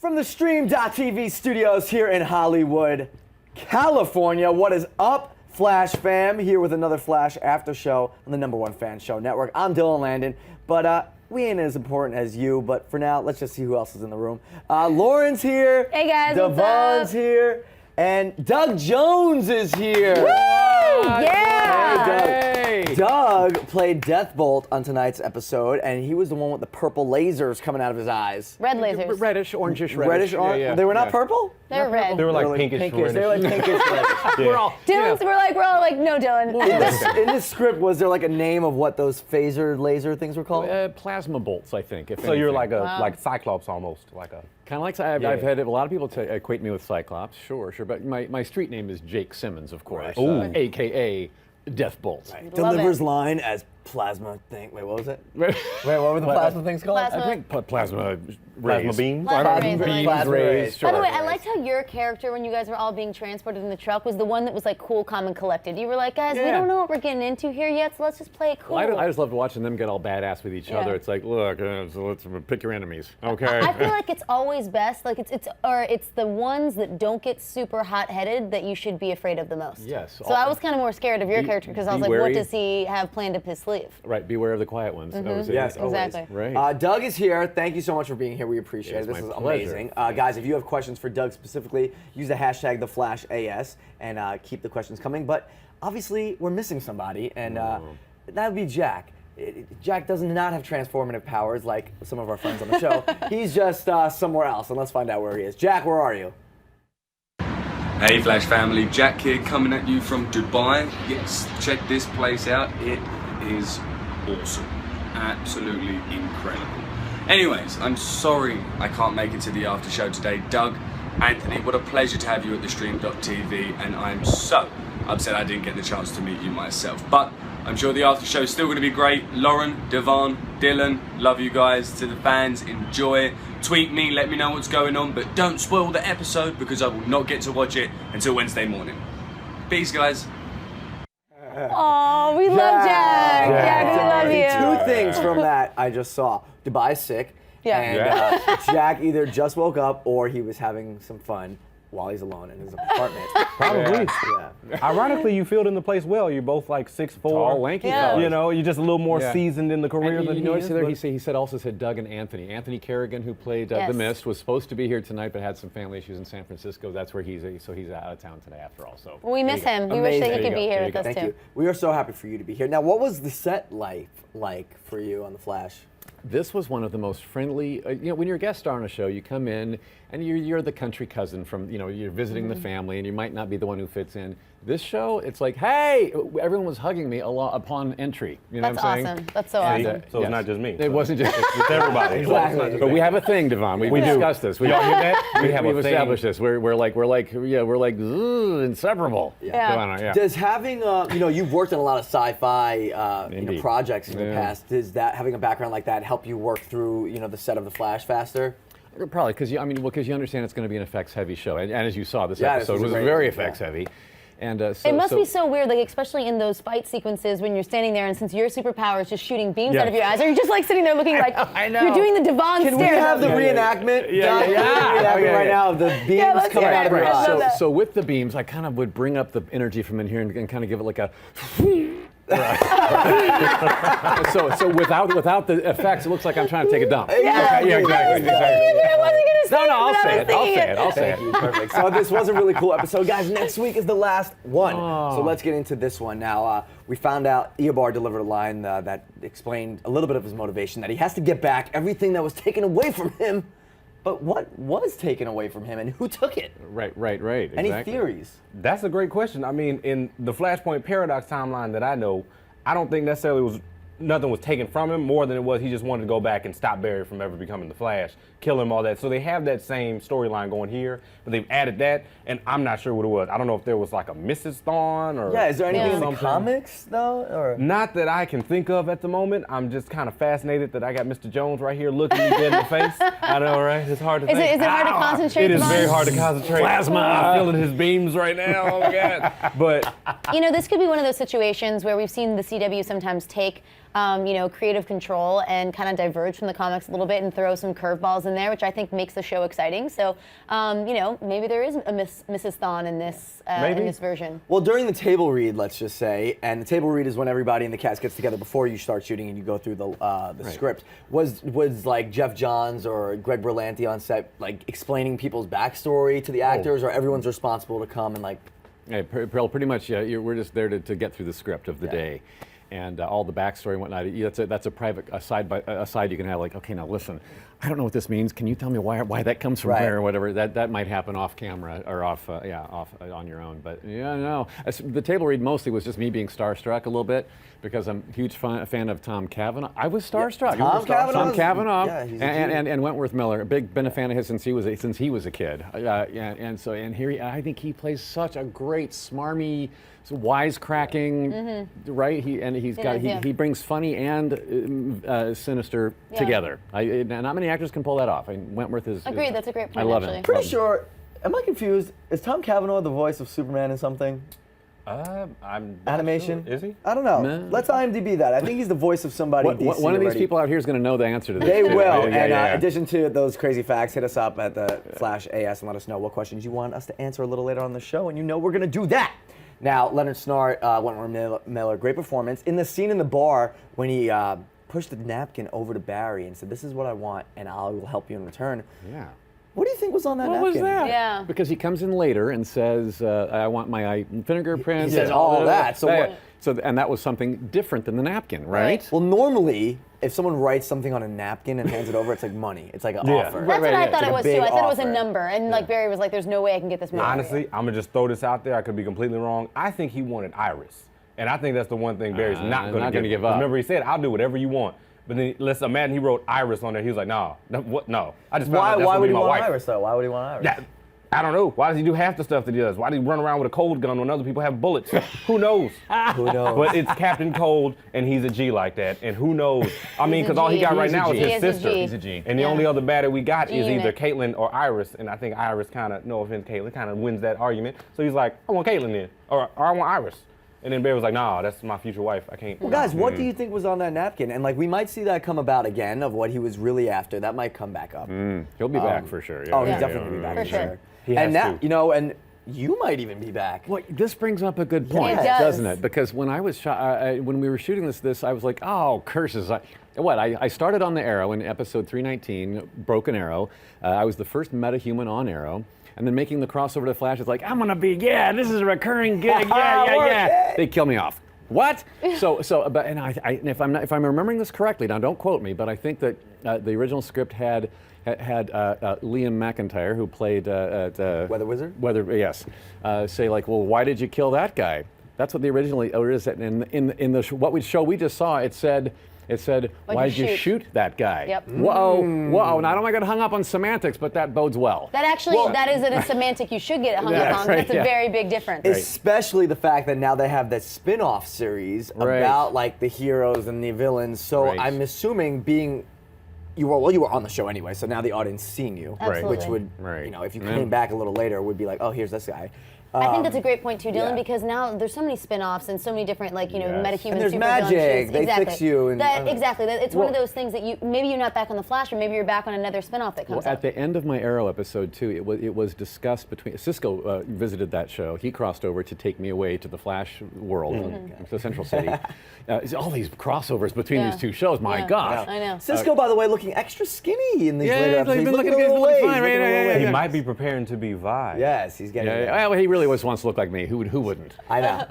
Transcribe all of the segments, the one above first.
From the Stream.TV studios here in Hollywood, California. What is up, Flash fam? Here with another Flash after show on the #1 fan show network. I'm Dylan Landon, but we ain't as important as you. But for now, let's just see who else is in the room. Lauren's here. Hey guys, Devon's here. And Doug Jones is here. Woo! Yeah! Hey, Doug. Doug played Deathbolt on tonight's episode, and he was the one with the purple lasers coming out of his eyes. Red lasers. Reddish, orangish, reddish. Reddish, orange? Yeah. They were not purple? They were red. They were like pinkish, reddish. They were like pinkish reddish. We're all, We're all like, no, Dylan. In this script, was there like a name of what those phaser laser things were called? plasma bolts, I think. So you're like a like Cyclops almost, like a. Kind of like I've had a lot of people equate me with Cyclops, sure, but my street name is Jake Simmons, of course, AKA Deathbolt. Right. Delivers line as plasma thing. Wait, what was it? Wait, what were the plasma things called? Plasma. I think plasma Plasma beams? Plasma rays. Plasma rays. By the way, I liked how your character, when you guys were all being transported in the truck, was the one that was like cool, calm, and collected. You were like, guys, we don't know what we're getting into here yet, so let's just play it cool. Well, I just loved watching them get all badass with each other. It's like, look, so let's pick your enemies, okay? I feel like it's always best, like it's the ones that don't get super hot-headed that you should be afraid of the most. Yes. So I was kind of more scared of your character because I was like, what does he have planned up his sleeve? Right, beware of the quiet ones. That was it. Yes, exactly. always. Right. Doug is here. Thank you so much for being here. We appreciate it. This my is pleasure. amazing. Guys, if you have questions for Doug specifically, use the hashtag #TheFlashAS and keep the questions coming. But obviously, we're missing somebody, and that would be Jack. Jack does not have transformative powers like some of our friends on the show. He's just somewhere else, and let's find out where he is. Jack, where are you? Hey Flash family, Jack here coming at you from Dubai. Yes, check this place out. It is awesome. Absolutely incredible. Anyways, I'm sorry I can't make it to the after show today. Doug, Anthony, what a pleasure to have you at the Stream.TV, and I'm so upset I didn't get the chance to meet you myself. But I'm sure the after show is still going to be great. Lauren, Devon, Dylan, love you guys. To the fans, enjoy. Tweet me, let me know what's going on, but don't spoil the episode because I will not get to watch it until Wednesday morning. Peace, guys. Oh, we love Jack. Jack, we love you. Two things from that I just saw. Dubai's sick. Yeah. And Jack either just woke up or he was having some fun while he's alone in his apartment. Probably. Yeah. Ironically, you filled in the place well. You're both like 6'4", Tall, lanky fellas. You know, you're just a little more seasoned in the career And than you notice is, there but- he said Doug and Anthony. Anthony Kerrigan, who played The Mist, was supposed to be here tonight, but had some family issues in San Francisco. That's where he's out of town today after all. So We miss him. We wish that he could be here with us Thank too. you. We are so happy for you to be here. Now, what was the set life like for you on The Flash? this was one of the most friendly, when you're a guest star on a show, you come in and you're the country cousin from, you're visiting the family and you might not be the one who fits in. This show, it's like, hey, everyone was hugging me upon entry. You know That's what I'm saying? awesome. That's so awesome. So it's not just me. It wasn't just It's everybody. Exactly. But we have a thing, Devon. We've We do. discussed this. Y'all hear that? We have a We've thing. established this. We're like inseparable. Yeah. Devon, yeah. Does having, you've worked on a lot of sci-fi Indeed. projects in the past. Does that, having a background like that, help you work through, the set of The Flash faster? Probably because you understand it's going to be an effects-heavy show, and as you saw, this Yeah, episode this was was great. very Yeah. effects-heavy. And It must be so weird, like especially in those fight sequences when you're standing there, and since your superpower is just shooting beams out of your eyes, are you just like sitting there looking like you're doing the Devon stare? Can we have the reenactment? Reenactment right now of the beams let's coming hear out of it. your I love eyes. that. So with the beams, I kind of would bring up the energy from in here and kind of give it like a. so without the effects, it looks like I'm trying to take a dump. Yeah, Okay, yeah, exactly. I wasn't gonna say No, I'll but I say was it. I'll thinking say it. I'll say Thank it. you, perfect. So this was a really cool episode. Guys, next week is the last one. So let's get into this one. Now, we found out Eobard delivered a line that explained a little bit of his motivation, that he has to get back everything that was taken away from him. But what was taken away from him and who took it? Right. Any Exactly. theories? That's a great question. I mean, in the Flashpoint Paradox timeline that I know, I don't think necessarily nothing was taken from him more than it was he just wanted to go back and stop Barry from ever becoming the Flash, kill him, all that. So they have that same storyline going here, but they've added that, and I'm not sure what it was. I don't know if there was like a Mrs. Thawne or Yeah, is there anything in the something. comics though? Or Not that I can think of at the moment. I'm just kind of fascinated that I got Mr. Jones right here looking me dead in the face. I know, right? It's hard to Is think. it hard to concentrate? It is Devon? very hard to concentrate. Plasma. I'm feeling his beams right now. Oh, God. But This could be one of those situations where we've seen the CW sometimes take creative control and kind of diverge from the comics a little bit and throw some curveballs in there, which I think makes the show exciting. So, maybe there is a Mrs. Thawne in this version. Well, during the table read, let's just say, and the table read is when everybody in the cast gets together before you start shooting and you go through the script. Was like Geoff Johns or Greg Berlanti on set like explaining people's backstory to the actors, or everyone's responsible to come and like? Yeah, pretty much. Yeah, we're just there to get through the script of the day. And all the backstory and whatnot. That's a private aside you can have. Like, okay, now listen, I don't know what this means. Can you tell me why that comes from where or whatever? That might happen off camera or off on your own. But no. The table read mostly was just me being starstruck a little bit because I'm a huge fan of Tom Cavanagh. I was starstruck. Tom Cavanagh, and Wentworth Miller. Been a fan of his since he was a kid. And here I think he plays such a great smarmy, wisecracking, right? He brings funny and sinister together. Not many actors can pull that off. Wentworth is. Agreed. That's a great point. I love actually. him. Pretty sure. Am I confused? Is Tom Cavanagh the voice of Superman in something? I'm Animation? Sure. Is he? I don't know. No. Let's IMDb that. I think he's the voice of somebody. in DC One of these already. people out here is going to know the answer to this. They too. will. In Yeah. addition to those crazy facts, hit us up at the Flash AS and let us know what questions you want us to answer a little later on the show, and we're going to do that. Now, Leonard Snart, Wentworth Miller, great performance. In the scene in the bar when he pushed the napkin over to Barry and said, "This is what I want, and I will help you in return." Yeah. What do you think was on that What napkin? was that? Yeah. Because he comes in later and says, "I want my fingerprints." He says all that. And that was something different than the napkin, right? Well, normally, if someone writes something on a napkin and hands it over, it's like money. It's like an offer. That's what I thought it was too. big I thought it was a offer. number, and like Barry was like, "There's no way I can get this money." Honestly, I'm gonna just throw this out there. I could be completely wrong. I think he wanted Iris, and I think that's the one thing Barry's not gonna give up. Remember, he said, "I'll do whatever you want." But then let's imagine he wrote Iris on there. He was like, "No, what? No." I just found out that's Why gonna would be he my want wife. Iris though? Why would he want Iris? Yeah, I don't know. Why does he do half the stuff that he does? Why does he run around with a cold gun when other people have bullets? Who knows? Who knows? But it's Captain Cold, and he's a G like that, and who knows? I mean, because all he got right now is his sister. He's a G. And the only other baddie we got is either unit. Caitlyn or Iris, and I think Iris kind of, no offense, Caitlyn, kind of wins that argument. So he's like, I want Caitlyn then, or I want Iris. And then Barry was like, nah, that's my future wife. I can't. Well, guys, what do you think was on that napkin? And like, we might see that come about again of what he was really after. That might come back up. He'll be back for sure. Oh, he's Yeah. definitely gonna be back For for sure. sure. He And has that, to. and you might even be back. Well, this brings up a good point, It does. doesn't it? Because when I was when we were shooting this, I was like, oh, curses! I started on the Arrow in episode 319, Broken Arrow. I was the first metahuman on Arrow. And then making the crossover to Flash, it's like, I'm gonna be, this is a recurring gig, yeah. They kill me off. What? If I'm remembering this correctly, now don't quote me, but I think that the original script had Liam McIntyre, who played Weather Wizard? Yes. Say like, well, why did you kill that guy? That's what the originally, or is it in the show we just saw? It said, why did you shoot that guy? Yep. Whoa. Now I don't want to get hung up on semantics, but that bodes well. That actually, that is a semantic you should get hung up on. That's a very big difference. Especially the fact that now they have this spin-off series about like the heroes and the villains. So I'm assuming you were on the show anyway, so now the audience seeing you, Absolutely. which would, if you came back a little later, would be like, oh, here's this guy. I think that's a great point too, Dylan, yeah. because now there's so many spin-offs and so many different, metahuman And there's supervillain magic. shows. They exactly. fix you. And, Exactly. It's one of those things that maybe you're not back on the Flash, or maybe you're back on another spin-off that comes Well, up. at the end of my Arrow episode too, it was discussed between Cisco visited that show. He crossed over to take me away to the Flash world, to Central City. All these crossovers between these two shows. My gosh. I know. Cisco, by the way, looking extra skinny in these later he's episodes. been He's looking a little fine, ways, right? looking a little Yeah. ways. He might be preparing to be Vi. Yes, he's getting there. Well, he really always wants to look like me. Who wouldn't? I know.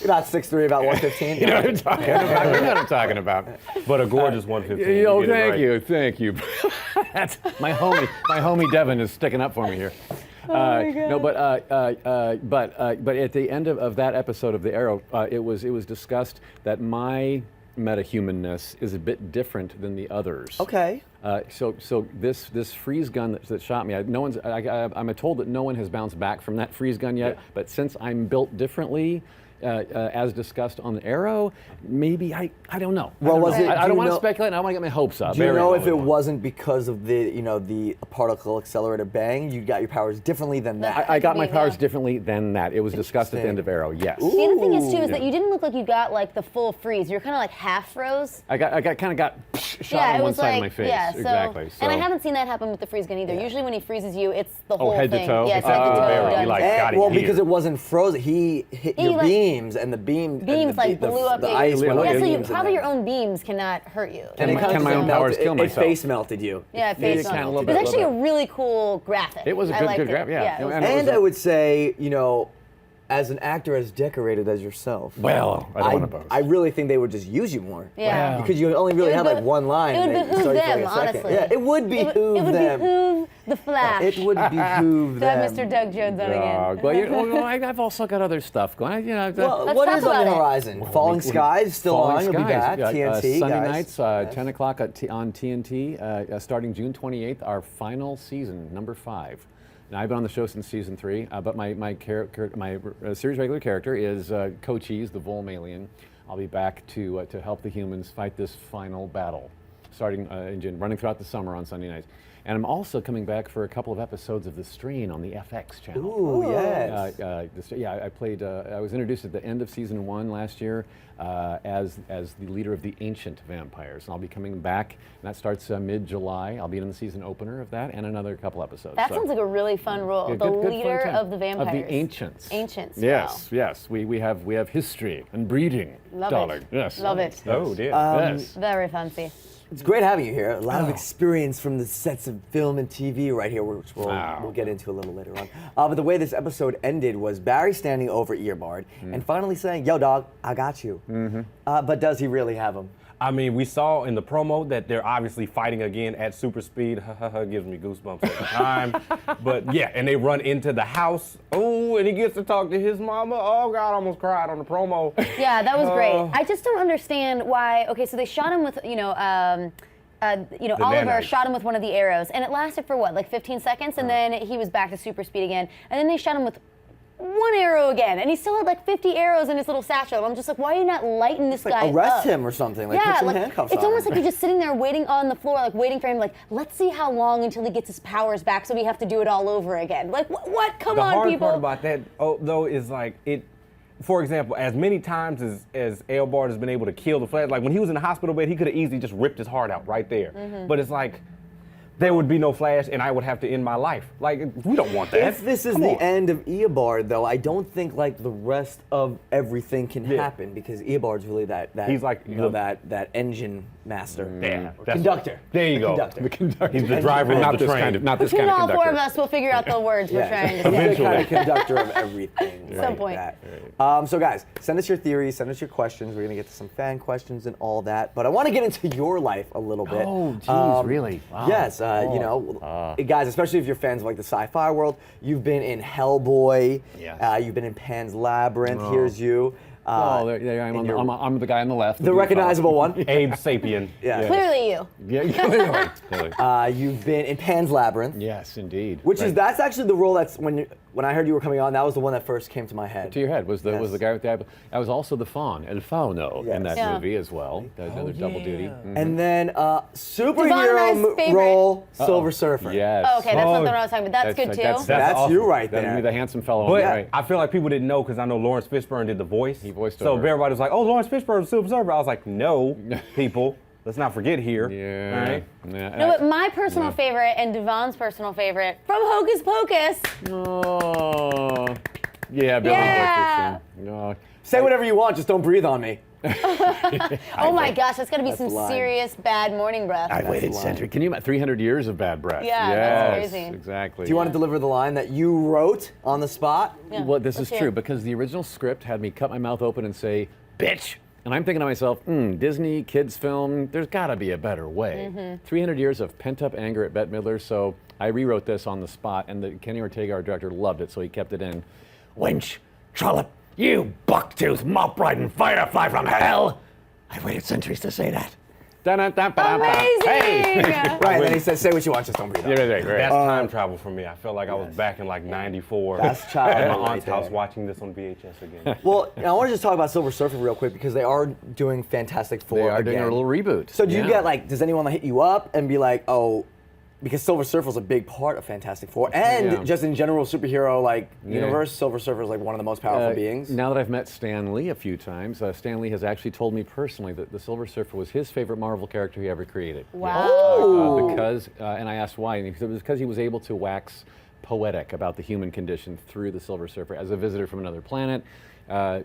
About 6'3", about 115. You know what I'm talking about. You know what I'm talking about. But a gorgeous 115. Thank you. That's my homie Devon is sticking up for me here. No, but at the end of that episode of the Arrow, it was discussed that my metahumanness is a bit different than the others. Okay. So this freeze gun that shot me, I'm told that no one has bounced back from that freeze gun yet. But since I'm built differently, as discussed on Arrow. Maybe I don't know. Well, I don't want to speculate. And I don't want to get my hopes up. Do you know if it wasn't because of the particle accelerator bang? You got your powers differently than that. I got my powers differently than that. It was discussed at the end of Arrow. Yes. The other thing is too is that you didn't look like you got like the full freeze. You're kind of like half froze. I got shot on one side of my face. Yeah, exactly. And I haven't seen that happen with the freeze gun either. Usually when he freezes you, it's the whole head thing. to toe. Yeah, it's head to toe. Barry, done. Because it wasn't frozen, he hit your beams, and the beams like blew up. The ice went up Yeah, your so beams. probably your own beams cannot hurt you. And Can my own powers kill It myself? face melted you. Yeah, face kind of a melted. little It was bit, actually little a really cool graphic. It was a I good liked graphic, yeah. it was And I would say, as an actor as decorated as yourself, Well, I don't want to boast. I really think they would just use you more. Yeah. Wow. Because you only really It have would like one line. It would and they behoove start you for them, like a second. honestly. Yeah, it would behoove It would them. behoove the Flash. It would behoove to have them. Mr. Doug Jones on again. Well, I've also got other stuff going. Well, Let's what talk is on about the it. horizon? Falling Skies still on. You'll be back. TNT, Sunday guys. nights, 10 o'clock on TNT, starting June 28th, our final season, number 5. Now, I've been on the show since season 3, but my series regular character is Cochise, the Volm alien. I'll be back to help the humans fight this final battle, starting in June, running throughout the summer on Sunday nights. And I'm also coming back for a couple of episodes of The Strain on the FX channel. Ooh, yes. I played. I was introduced at the end of season 1 last year as the leader of the ancient vampires, and I'll be coming back. And that starts mid-July. I'll be in the season opener of that and another couple episodes. That sounds like a really fun role. Yeah, The good leader fun time. of the vampires. Of the ancients. Ancients. Yes, Wow. yes. We have history and breeding, Love darling. it. Yes. Love it. Oh, dear. Yes. Very fancy. It's great having you here. A lot of experience from the sets of film and TV right here, which we'll get into a little later on. But the way this episode ended was Barry standing over Earbard and finally saying, "Yo, dog, I got you." But does he really have him? I mean, we saw in the promo that they're obviously fighting again at super speed. Gives me goosebumps every time. But yeah, and they run into the house. Oh, and he gets to talk to his mama. Oh God, I almost cried on the promo. Yeah, that was great. I just don't understand why. Okay, so they shot him with, Oliver nanites. shot him with one of the arrows, and it lasted for what, like 15 seconds, and then he was back to super speed again, and then they shot him with one arrow again, and he still had like 50 arrows in his little satchel. I'm just like, why are you not lighting this guy Arrest up? him or something. Like, put some handcuffs it's on almost him. like you're just sitting there waiting on the floor, like waiting for him. Like, let's see how long until he gets his powers back, so we have to do it all over again. Like, what? Come The on, hard people. part about that, though, is like it. For example, as many times as Eobard has been able to kill the Flash, like when he was in the hospital bed, he could have easily just ripped his heart out right there. But it's like, there would be no Flash, and I would have to end my life. Like, we don't want that. If this is Come the on. end of Eobard, though, I don't think like the rest of everything can happen because Eobard's really that He's like that engine master. Yeah, Or that's- conductor. There you go. Conductor. The conductor. He's the driver, not of the this train. kind of, not this Between kind of all four conductor. of us, we'll figure out the words we're trying to say. He's the kind of conductor of everything. Some like point. that. So guys, send us your theories, send us your questions. We're gonna get to some fan questions and all that. But I want to get into your life a little bit. Oh, geez, really? Wow. Yes, guys, especially if you're fans of like the sci-fi world, you've been in Hellboy. Yes. You've been in Pan's Labyrinth. Here's you. There I am. I'm the guy on the left. The recognizable one. Abe Sapien. Yeah. Clearly you. Yeah, clearly. You've been in Pan's Labyrinth. Yes, indeed. That's actually the role that's when I heard you were coming on, that was the one that first came to my head. To your head was the Yes. guy with the apple. I was also the fawn, El Fauno, Yes. in that Yeah. movie as well. Another double duty. Mhm. And then Devon superhero and I's favorite. role, Silver Surfer. Yes. Oh, okay, that's not the one I was talking about. That's good too. That's awesome. you right That would there. be the handsome fellow on But the right. I feel like people didn't know because I know Lawrence Fishburne did the voice. He voiced So over. everybody was like, "Oh, Lawrence Fishburne was Silver Surfer." I was like, "No, people, let's not forget here." Yeah. All right. Yeah. No, but my personal favorite and Devon's personal favorite from Hocus Pocus. Oh. Yeah, Billy Yeah. Dickerson. No. Say whatever you want, just don't breathe on me. Oh my gosh, that's gotta be some the line. serious bad morning breath. I waited centuries. Can you imagine 300 years of bad breath? Yeah, yes, that's crazy. Exactly. Do you want to deliver the line that you wrote on the spot? Yeah, Well, this let's is hear true it. because the original script had me cut my mouth open and say, "Bitch." And I'm thinking to myself, Disney, kids film, there's got to be a better way. 300 years of pent-up anger at Bette Midler, so I rewrote this on the spot, and Kenny Ortega, our director, loved it, so he kept it in. Wench, trollop, you buck-toothed, mop-riding firefly from hell! I waited centuries to say that. Amazing! Hey! Right, and then he says, say what you want, just don't breathe. Yeah, right. That's time travel for me. I felt like I was back in like '94 That's at childhood my right aunt's house there. watching this on VHS again. Well, I want to just talk about Silver Surfer real quick because they are doing Fantastic Four They are again. doing a little reboot. So do you Yeah. get like, does anyone hit you up and be like, oh, because Silver Surfer is a big part of Fantastic Four, and Yeah. just in general superhero universe, Silver Surfer is like one of the most powerful beings. Now that I've met Stan Lee a few times, Stan Lee has actually told me personally that the Silver Surfer was his favorite Marvel character he ever created. Wow. Because, and I asked why, and he said it was because he was able to wax poetic about the human condition through the Silver Surfer as a visitor from another planet,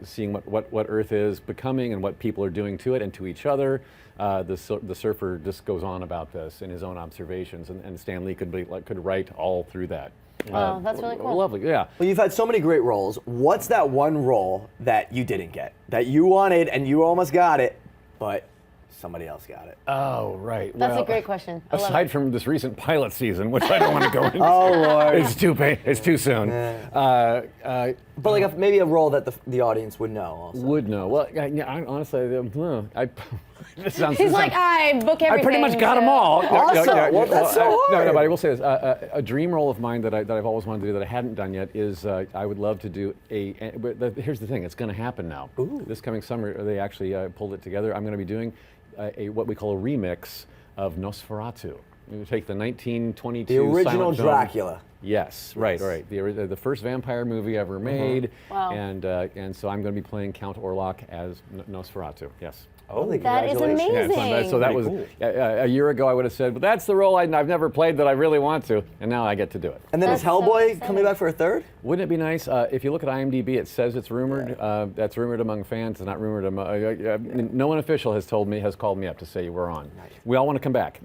seeing what Earth is becoming and what people are doing to it and to each other. The Surfer just goes on about this in his own observations, and Stan Lee could write all through that. Wow, that's really cool. Lovely, yeah. Well, you've had so many great roles. What's that one role that you didn't get, that you wanted and you almost got it, but somebody else got it? Oh, right. That's well, a great question. I love Aside it. from this recent pilot season, which I don't want to go into. Oh, Lord. It's too soon. But like maybe a role that the audience would know also. Would know. Well, honestly, this sounds. He's like, I book everything. I pretty much got them so- all. Awesome. Well, that's so hard. No, but I will say this: a dream role of mine that I've always wanted to do that I hadn't done yet is I would love to do here's the thing: it's going to happen now. This coming summer, they actually pulled it together. I'm going to be doing what we call a remix of Nosferatu. We take the 1922 The original silent film. Dracula. Yes, right. The first vampire movie ever made, Wow. and so I'm going to be playing Count Orlok as Nosferatu. Yes. Oh, That is congratulations. amazing. So that Pretty was cool. a year ago. I would have said, "But that's the role I've never played that I really want to," and now I get to do it. And then That's is so Hellboy exciting. coming back for a third? Wouldn't it be nice if you look at IMDb? It says it's rumored. That's rumored among fans. It's not rumored among. No one official has called me up to say we're on. We all want to come back.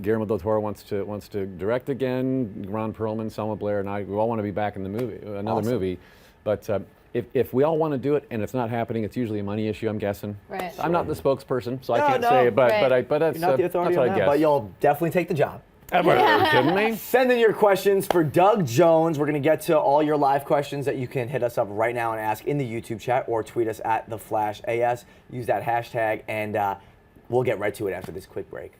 Guillermo del Toro wants to direct again. Ron Perlman, Selma Blair, and I. We all want to be back in the movie, another Awesome. movie. But if we all want to do it and it's not happening, it's usually a money issue. I'm guessing. Right. I'm not the spokesperson, so I No, can't no. say it. But Right. but that's You're not the authority that's what on I that, guess. but you'll definitely take the job. Are you kidding me? Send in your questions for Doug Jones. We're going to get to all your live questions that you can hit us up right now and ask in the YouTube chat or tweet us at @TheFlashAS. Use that hashtag, and we'll get right to it after this quick break.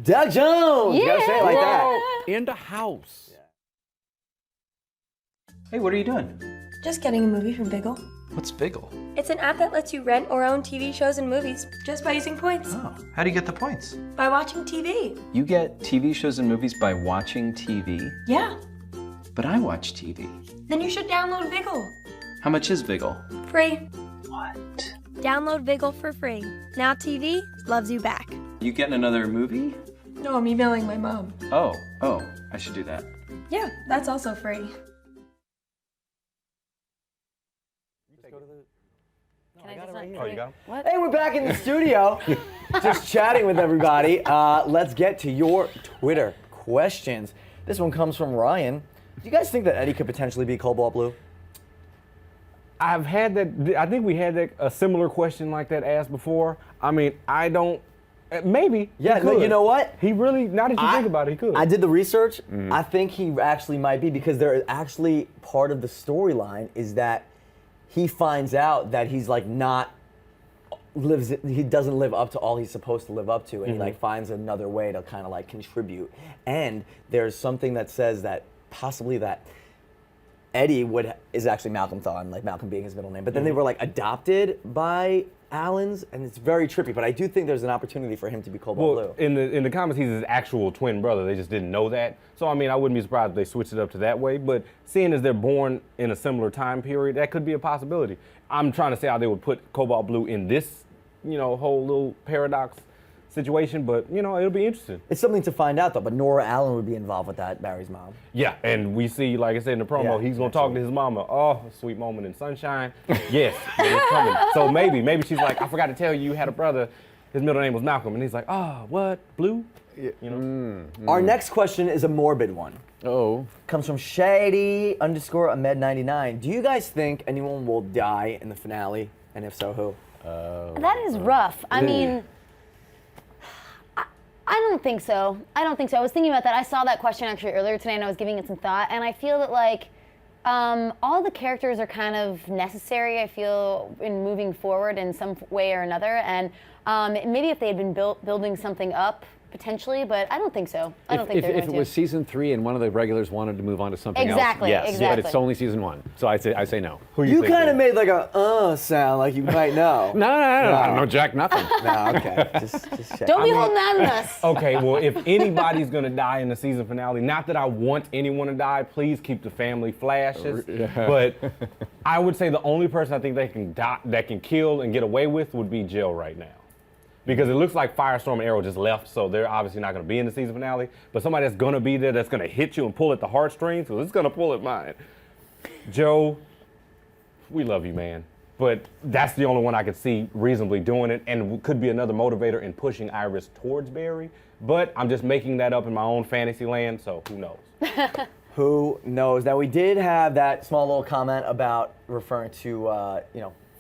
Doug Jones! You gotta say it like that. In the house. Hey, what are you doing? Just getting a movie from Biggle. What's Biggle? It's an app that lets you rent or own TV shows and movies just by using points. Oh, how do you get the points? By watching TV. You get TV shows and movies by watching TV? Yeah. But I watch TV. Then you should download Biggle. How much is Biggle? Free. What? Download Biggle for free. Now TV loves you back. You getting another movie? No, I'm emailing my mom. Oh, I should do that. Yeah, that's also free. Can I just not Oh, you got 'em? What? Hey, we're back in the studio, just chatting with everybody. Let's get to your Twitter questions. This one comes from Ryan. Do you guys think that Eddie could potentially be Cobalt Blue? I've had that. I think we had a similar question like that asked before. I mean, I don't. Maybe. Yeah, he no, could. you know what? He really. Now that you think about it, he could. I did the research. I think he actually might be, because there is actually part of the storyline is that he finds out that he's like he doesn't live up to all he's supposed to live up to, and he like finds another way to kind of like contribute. And there's something that says that possibly that Eddie is actually Malcolm Thawne, like Malcolm being his middle name, but then they were like adopted by Allens, and it's very trippy. But I do think there's an opportunity for him to be Cobalt Well, Blue. in the comics, he's his actual twin brother. They just didn't know that. So I mean, I wouldn't be surprised if they switched it up to that way. But seeing as they're born in a similar time period, that could be a possibility. I'm trying to say how they would put Cobalt Blue in this, whole little paradox situation. But it'll be interesting. It's something to find out though. But Nora Allen would be involved with that, Barry's mom. Yeah, and we see, like I said in the promo, Yeah, he's gonna talk to his mama. Oh, a sweet moment in sunshine. Yes, it's coming. So maybe she's like, I forgot to tell you had a brother. His middle name was Malcolm, and he's like, what, Blue? Our next question is a morbid one. Oh. Comes from Shady_Ahmed99. Do you guys think anyone will die in the finale? And if so, who? That is rough. I mean, I don't think so. I was thinking about that. I saw that question actually earlier today, and I was giving it some thought. And I feel that, like, All the characters are kind of necessary, I feel, in moving forward in some way or another. And maybe if they had been building something up, potentially, but I don't think so. I don't think they're going to. If it was season 3 and one of the regulars wanted to move on to something exactly, else, yes. Exactly. But it's only season 1, so I say no. Who You think, kind of Dan? made like a sound, like you might know. No, I don't know Jack nothing. No, okay. Just check. Don't be holding on to us. Okay, well, if anybody's gonna die in the season finale, not that I want anyone to die, please keep the family flashes. But I would say the only person I think they can that can kill and get away with would be Jill right now. Because it looks like Firestorm and Arrow just left, so they're obviously not going to be in the season finale. But somebody that's going to be there, that's going to hit you and pull at the heartstrings, because it's going to pull at mine. Joe, we love you, man. But that's the only one I could see reasonably doing it, and could be another motivator in pushing Iris towards Barry. But I'm just making that up in my own fantasy land, so who knows? Who knows? Now, we did have that small little comment about referring to,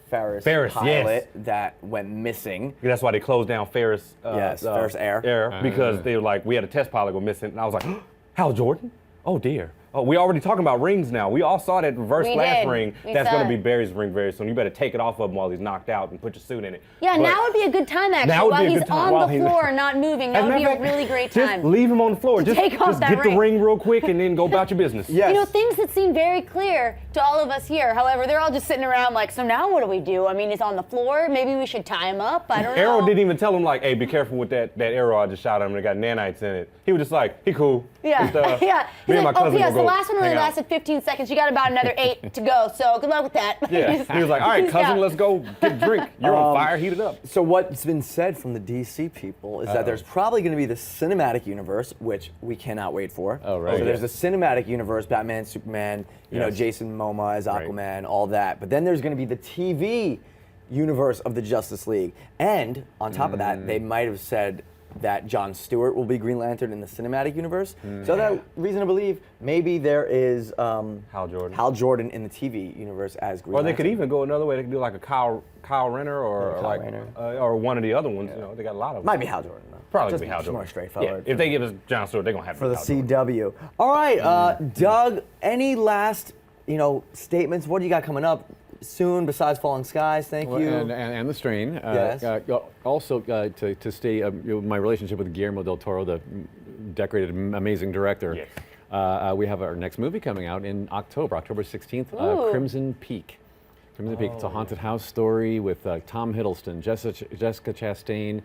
Ferris pilot that went missing. That's why they closed down Ferris. Ferris Air. Because they were like, we had a test pilot go missing, and I was like, Hal Jordan? Oh dear. Oh, we already talking about rings now. We all saw that reverse flash ring. That's going to be Barry's ring very soon. You better take it off of him while he's knocked out and put your suit in it. Yeah, But now would be a good time actually. While he's on the floor, not moving. That would be a really great time. Just leave him on the floor. Just take off that get the ring real quick and then go about your business. Yes. You know, things that seem very clear to all of us here. However, they're all just sitting around like, so now what do we do? I mean, he's on the floor. Maybe we should tie him up. I don't know. Arrow didn't even tell him like, hey, be careful with that arrow I just shot at him. It got nanites in it. He was just like, he cool. Yeah, Just, yeah. Me and my cousin the will go last one only hang out. lasted 15 seconds. You got about another 8 to go, so good luck with that. Yeah, he was like, all right, cousin, Yeah. let's go get a drink. You're on fire, heat it up. So what's been said from the DC people is that there's probably going to be the cinematic universe, which we cannot wait for. Oh, right. So there's the cinematic universe, Batman, Superman, Jason Momoa as Aquaman, all that. But then there's going to be the TV universe of the Justice League. And on top of that, they might have said that John Stewart will be Green Lantern in the cinematic universe. So that reason to believe maybe there is Hal Jordan in the TV universe as Green Or Lantern. they could even go another way. They could do like a Kyle Renner or Kyle like Rayner. Or one of the other ones. You know, they got a lot of them. Might be Hal Jordan, though. Probably Just be Hal Jordan. more straightforward. Yeah, if they give us John Stewart, they're gonna have for the Hal Jordan. CW. All right, Doug, any last statements? What do you got coming up soon besides Falling Skies? Thank you. And the Strain. Yes. Also, to stay my relationship with Guillermo del Toro, the decorated, amazing director. Yes. We have our next movie coming out in October 16th, Ooh. Crimson Peak. Crimson Peak. It's a haunted house story with Tom Hiddleston, Jessica Chastain,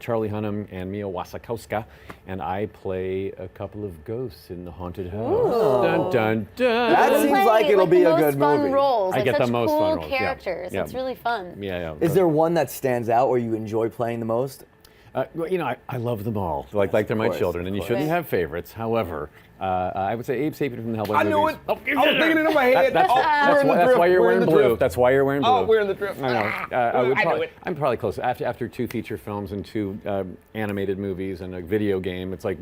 Charlie Hunnam, and Mia Wasikowska, and I play a couple of ghosts in the haunted house. Ooh. Dun dun dun. That You're seems playing, like it'll be the a most good fun movie. roles. I Like get the such most cool fun roles, yeah. characters. Yeah. It's really fun. Yeah. Is there one that stands out where you enjoy playing the most? I love them all. Like they're my course, children, of and you course. shouldn't have favorites. However, I would say Abe Sapien from the Hellboy I knew movies. it. I was thinking it in my head. That's why you're wearing blue. That's why you're wearing blue. Oh, we're in the drift. I know. I knew it. I'm probably close. After 2 feature films and 2 animated movies and a video game, it's like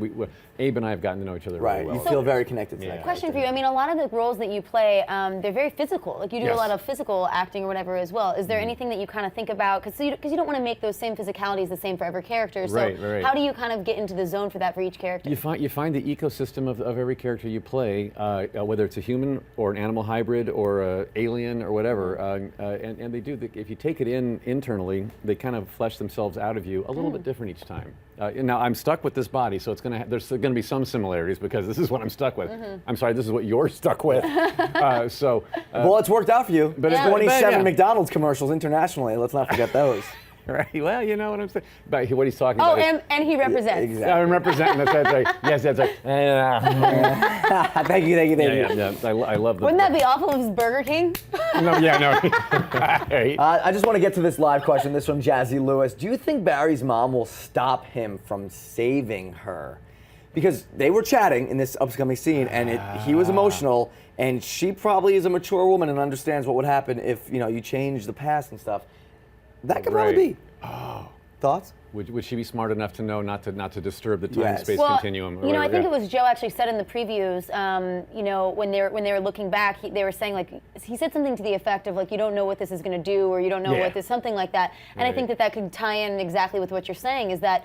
Abe and I have gotten to know each other Right. really well. You feel very connected to that. Question for you. I mean, a lot of the roles that you play, they're very physical. Like you do a Yes. lot of physical acting or whatever as well. Is there anything that you kind of think about? Because you don't want to make those same physicalities the same for every character. So Right. how do you kind of get into the zone for that for each character? You find the ecosystem of every character you play, whether it's a human or an animal hybrid or an alien or whatever, and they do. If you take it internally, they kind of flesh themselves out of you a little bit different each time. Now I'm stuck with this body, so there's going to be some similarities because this is what I'm stuck with. I'm sorry, this is what you're stuck with. Well, it's worked out for you. But But it's- 27 yeah. McDonald's commercials internationally. Let's not forget those. Right. Well, you know what I'm saying. But what he's talking Oh, about. is- and he represents. Exactly. I'm representing. That's right. Yes, that's right. Thank you. Yeah. I love them. Wouldn't that be awful if it was Burger King? No. Hey. I just want to get to this live question. This from Jazzy Lewis. Do you think Barry's mom will stop him from saving her? Because they were chatting in this upcoming scene, and he was emotional, and she probably is a mature woman and understands what would happen if you change the past and stuff. That could probably be. Oh. Thoughts? Would she be smart enough to know not to disturb the Yes. time-space Well, continuum? I think it was Joe actually said in the previews. When they were looking back, they were saying he said something to the effect of you don't know what this is going to do, or you don't know what this, something like that. And I think that could tie in exactly with what you're saying. Is that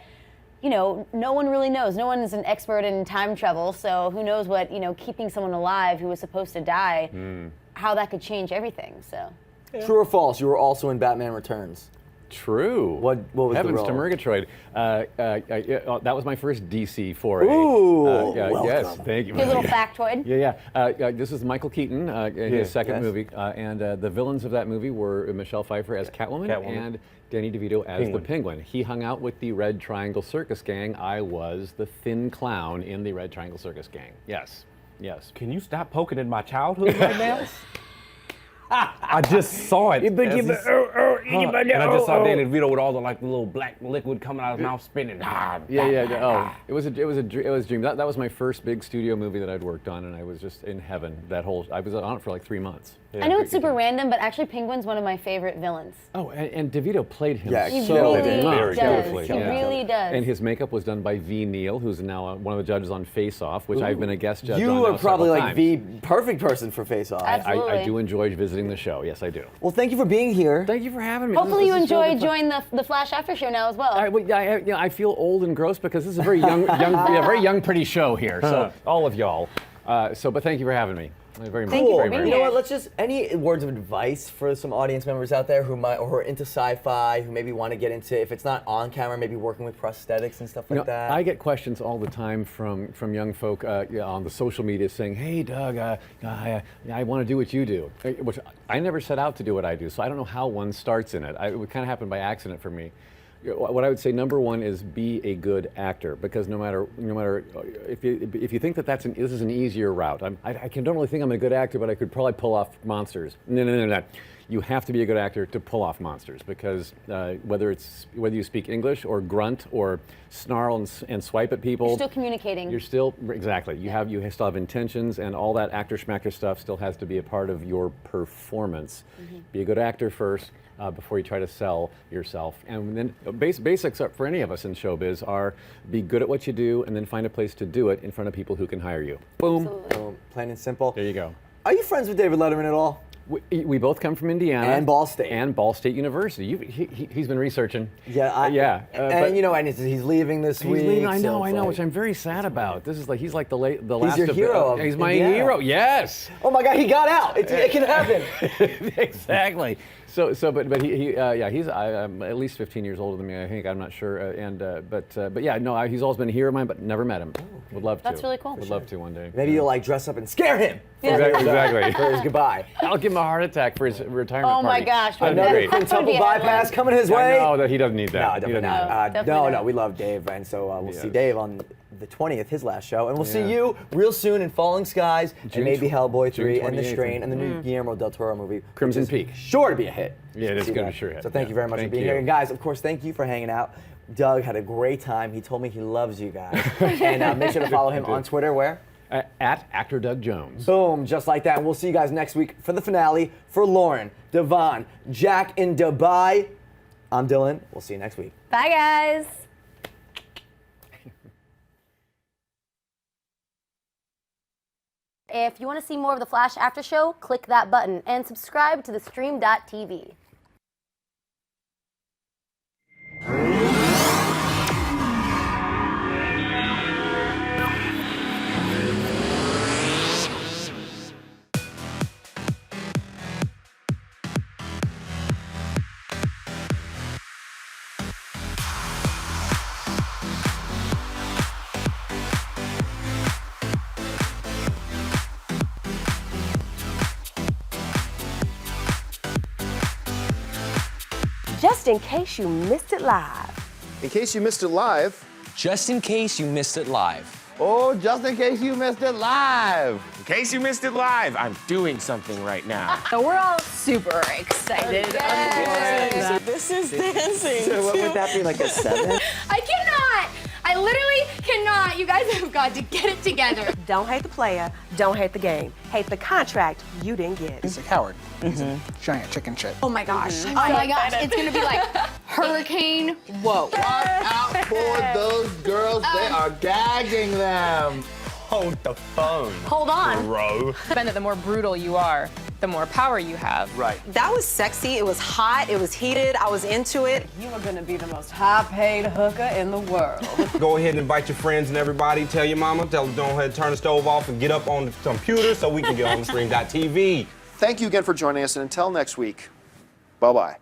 you know, no one really knows. No one is an expert in time travel, so who knows what, you know, keeping someone alive who was supposed to die, how that could change everything. So. True or false? You were also in Batman Returns. True. What was Heavens the role? to Murgatroyd. That was my first DC foray. Ooh, yes, welcome. thank you. Here's a little factoid. Yeah. This is Michael Keaton, his second Yes. movie, and the villains of that movie were Michelle Pfeiffer as Catwoman. And Danny DeVito as the Penguin. He hung out with the Red Triangle Circus Gang. I was the thin clown in the Red Triangle Circus Gang. Yes. Yes. Can you stop poking at my childhood right now? I just saw it. And I just saw Danny DeVito with all the like little black liquid coming out of his mouth, spinning. It was a dream. That was my first big studio movie that I'd worked on, and I was just in heaven. I was on it for like 3 months. I know it's super random, but actually Penguin's one of my favorite villains. Oh, and DeVito played him Yeah, so He really does. beautifully. He really does. And his makeup was done by V. Neal, who's now one of the judges on Face Off, which I've been a guest judge on You now are probably several like times. the perfect person for Face Off. Absolutely. I do enjoy visiting the show. Yes, I do. Well, thank you for being here. Thank you for having me. Hopefully you This is really enjoy fun. join the Flash After Show now as well. I feel old and gross because this is a very very young, pretty show here. So all of y'all. But thank you for having me. Very much. Thank you for very being much. You know here. what? Let's just any words of advice for some audience members out there who are into sci-fi, who maybe want to get into, if it's not on camera, maybe working with prosthetics and stuff like that. I get questions all the time from young folk on the social media saying, "Hey, Doug, I want to do what you do," which I never set out to do what I do, so I don't know how one starts in it. It would kind of happen by accident for me. What I would say, number one, is be a good actor, because no matter if you think that this is an easier route. Don't really think I'm a good actor, but I could probably pull off monsters. No. You have to be a good actor to pull off monsters, because whether you speak English or grunt or snarl and swipe at people, You're still communicating. You're still exactly. You still have intentions, and all that actor schmacker stuff still has to be a part of your performance. Be a good actor first. Before you try to sell yourself. And then basics for any of us in showbiz are be good at what you do and then find a place to do it in front of people who can hire you. Boom. Boom. Plain and simple. There you go. Are you friends with David Letterman at all? We both come from Indiana. And Ball State. And Ball State University. He's been researching. Yeah. And you know, and he's leaving this week. He's leaving, I know, like, which I'm very sad about. This is like, he's like the last your of hero. He's my Indiana. hero, yes. Oh my God, he got out. It can happen. Exactly. But he's at least 15 years older than me, I think. I'm not sure. But yeah, no, he's always been a hero of mine, but never met him. Would love to. That's really cool. Would love to one day. Maybe you'll like dress up and scare him. Exactly. For his goodbye. I'll give him a heart attack for his retirement Oh my party. gosh. That'd be Another great. quintuple be a bypass headline. coming his way. No, that he doesn't need No, that. definitely not. not. Definitely No, not. we love Dave, and so we'll see Yes. Dave on the 20th, his last show, and we'll see you real soon in Falling Skies and June maybe Hellboy June 3 and The 28th. Strain and the new Guillermo del Toro movie, Crimson which is Peak. sure to be a hit. Yeah, it is See gonna that. be sure a hit. So thank you very much for Thank being you. here, and guys, of course, thank you for hanging out. Doug had a great time. He told me he loves you guys, and make sure to follow him on Twitter. Where? At actor Doug Jones. Boom, just like that. And we'll see you guys next week for the finale. For Lauren, Devon, Jack in Dubai, I'm Dylan. We'll see you next week. Bye, guys. If you want to see more of the Flash After Show, click that button and subscribe to the Stream.tv. Just in case you missed it live. In case you missed it live. Just in case you missed it live. Oh, just in case you missed it live. In case you missed it live, I'm doing something right now. So we're all super excited. This is dancing. So what would that be, like a 7? I cannot. I literally cannot. You guys have got to get it together. Don't hate the player, don't hate the game. Hate the contract you didn't get. He's a coward. He's a giant chicken shit. Oh my gosh. Oh my gosh. It's going to be like Hurricane. Whoa. Watch out for those girls. They are gagging them. Hold the phone. Hold on. Bro. Ben, that the more brutal you are, the more power you have. Right. That was sexy. It was hot. It was heated. I was into it. You are going to be the most high-paid hooker in the world. Go ahead and invite your friends and everybody. Tell your mama. Tell them, go ahead and turn the stove off and get up on the computer so we can get on stream.tv. Thank you again for joining us, and until next week, bye-bye.